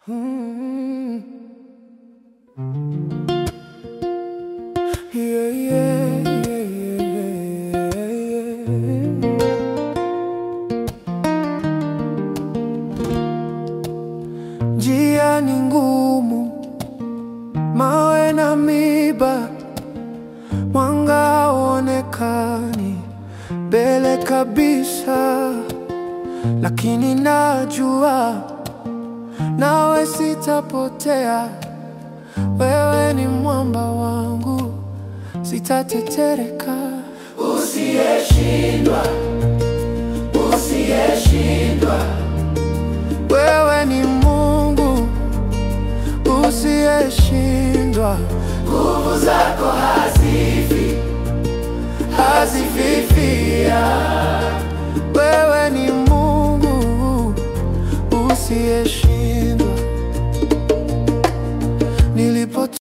Yeah, yeah, yeah, yeah. Njia ni ngumu, mawe na miba, mwanga hauonekani mbele kabisa, lakini najua nawe sitapotea. Wewe ni mwamba wangu, sitatetereka. Usiyeshindwa, usiyeshindwa. Wewe ni Mungu usiyeshindwa. Nguvu zako hazifi, hazififia. Wewe ni Mungu usiyeshindwa.